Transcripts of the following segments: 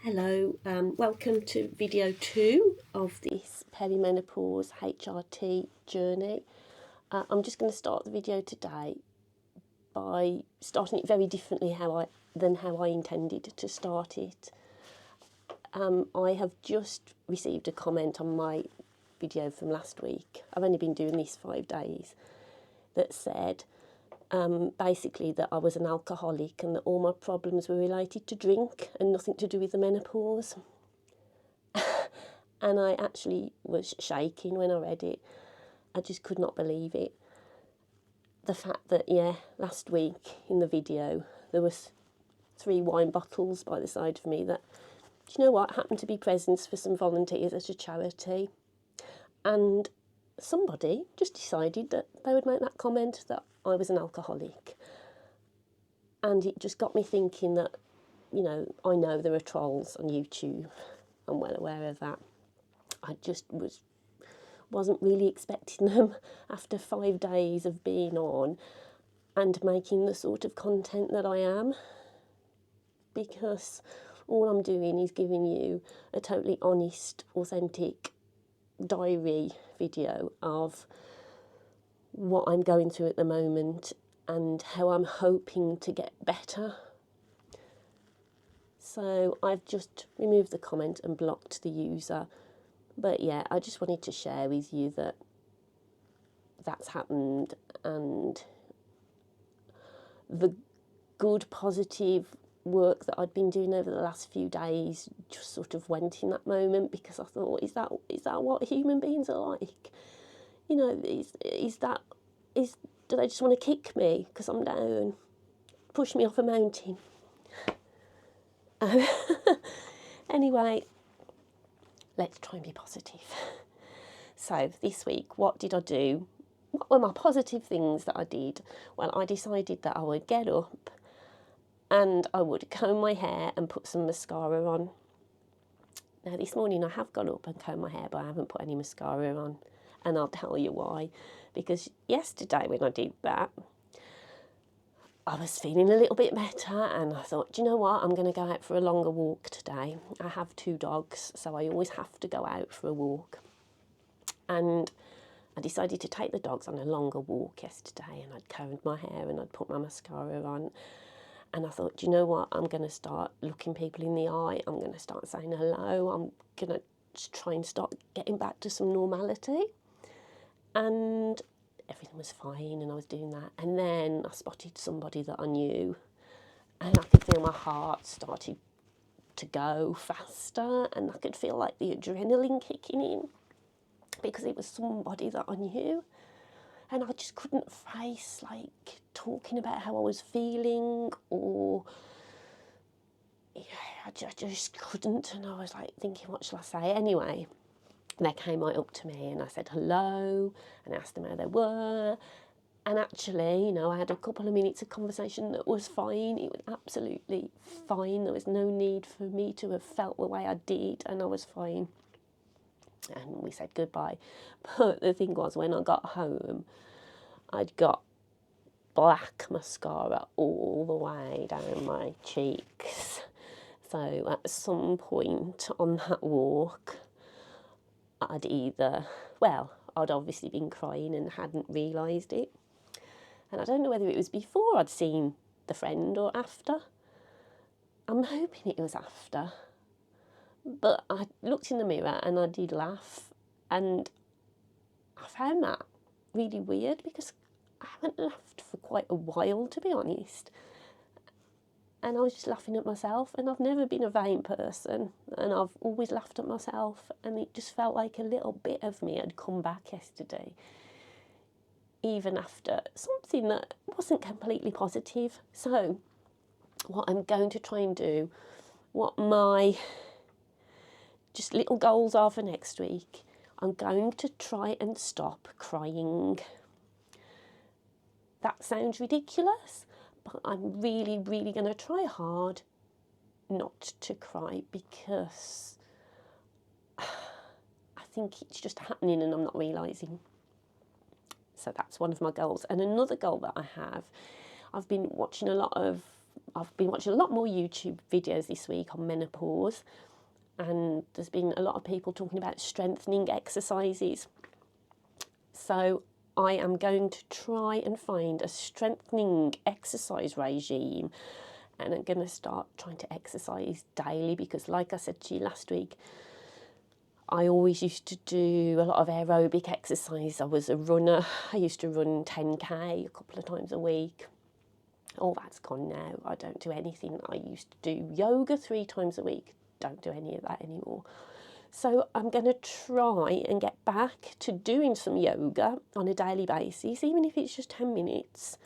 Hello, welcome to video 2 of this perimenopause HRT journey. I'm just going to start the video today by starting it very differently than how I intended to start it. I have just received a comment on my video from last week. I've only been doing this 5 days, that said basically that I was an alcoholic and that all my problems were related to drink and nothing to do with the menopause. And I actually was shaking when I read it. I just could not believe it. The fact that, last week in the video there was 3 wine bottles by the side of me that, do you know what, happened to be presents for some volunteers at a charity. And somebody just decided that they would make that comment that I was an alcoholic. And it just got me thinking that, I know there are trolls on YouTube. I'm well aware of that. I just wasn't really expecting them after 5 days of being on and making the sort of content that I am, because all I'm doing is giving you a totally honest, authentic diary video of what I'm going through at the moment and how I'm hoping to get better. So I've just removed the comment and blocked the user. But yeah, I just wanted to share with you that that's happened, and the good, positive work that I'd been doing over the last few days just sort of went in that moment, because I thought, is that what human beings are like? Do they just want to kick me because I'm down, push me off a mountain? Anyway, let's try and be positive. So this week, what did I do? What were my positive things that I did? Well, I decided that I would get up and I would comb my hair and put some mascara on. Now, this morning I have got up and combed my hair, but I haven't put any mascara on. And I'll tell you why. Because yesterday when I did that, I was feeling a little bit better, and I thought, do you know what, I'm going to go out for a longer walk today. I have 2 dogs, so I always have to go out for a walk. And I decided to take the dogs on a longer walk yesterday, and I'd combed my hair and I'd put my mascara on. And I thought, do you know what, I'm going to start looking people in the eye. I'm going to start saying hello. I'm going to try and start getting back to some normality. And everything was fine, and I was doing that. And then I spotted somebody that I knew, and I could feel my heart started to go faster, and I could feel like the adrenaline kicking in, because it was somebody that I knew. And I just couldn't face talking about how I was feeling, or I just couldn't. And I was thinking, what shall I say? Anyway, they came right up to me and I said hello and asked them how they were. And actually, I had a couple of minutes of conversation that was fine. It was absolutely fine. There was no need for me to have felt the way I did, and I was fine. And we said goodbye. But the thing was, when I got home, I'd got black mascara all the way down my cheeks. So at some point on that walk, I'd obviously been crying and hadn't realised it. And I don't know whether it was before I'd seen the friend or after. I'm hoping it was after. But I looked in the mirror and I did laugh. And I found that really weird, because I haven't laughed for quite a while, to be honest. And I was just laughing at myself, and I've never been a vain person, and I've always laughed at myself, and it just felt like a little bit of me had come back yesterday, even after something that wasn't completely positive. So what I'm going to try and do, what my just little goals are for next week, I'm going to try and stop crying. That sounds ridiculous, but I'm really, really going to try hard not to cry, because I think it's just happening and I'm not realising. So that's one of my goals. And another goal that I have, I've been watching a lot of I've been watching a lot more YouTube videos this week on menopause, and there's been a lot of people talking about strengthening exercises. So I am going to try and find a strengthening exercise regime, and I'm going to start trying to exercise daily because, like I said to you last week, I always used to do a lot of aerobic exercise. I was a runner. I used to run 10k a couple of times a week. All that's gone now. I don't do anything. I used to do yoga 3 times a week. Don't do any of that anymore. So I'm going to try and get back to doing some yoga on a daily basis, even if it's just 10 minutes.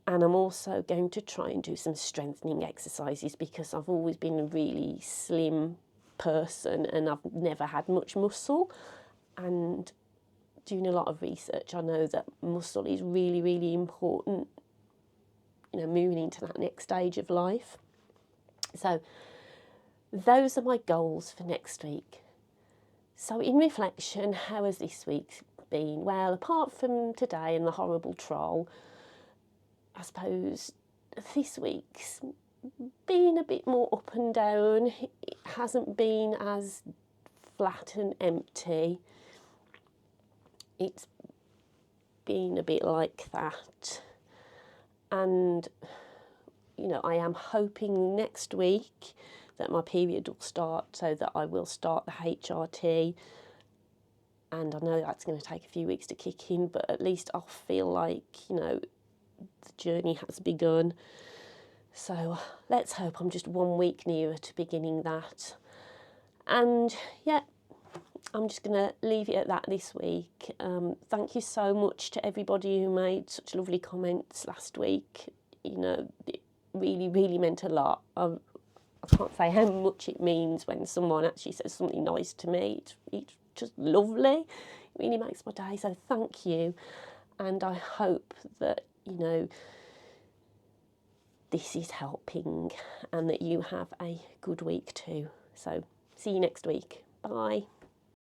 And I'm also going to try and do some strengthening exercises because I've always been a really slim person and I've never had much muscle. And doing a lot of research, I know that muscle is really, really important, you know, moving into that next stage of life. So those are my goals for next week. So in reflection, how has this week been? Well, apart from today and the horrible troll, I suppose this week's been a bit more up and down. It hasn't been as flat and empty. It's been a bit like that. And, you know, I am hoping next week that my period will start so that I will start the HRT. And I know that's going to take a few weeks to kick in, but at least I'll feel like, you know, the journey has begun. So let's hope I'm just 1 week nearer to beginning that. And yeah, I'm just going to leave it at that this week. Thank you so much to everybody who made such lovely comments last week. You know, it really, really meant a lot. I can't say how much it means when someone actually says something nice to me. It's just lovely. It really makes my day. So thank you. And I hope that, you know, this is helping and that you have a good week too. So see you next week. Bye.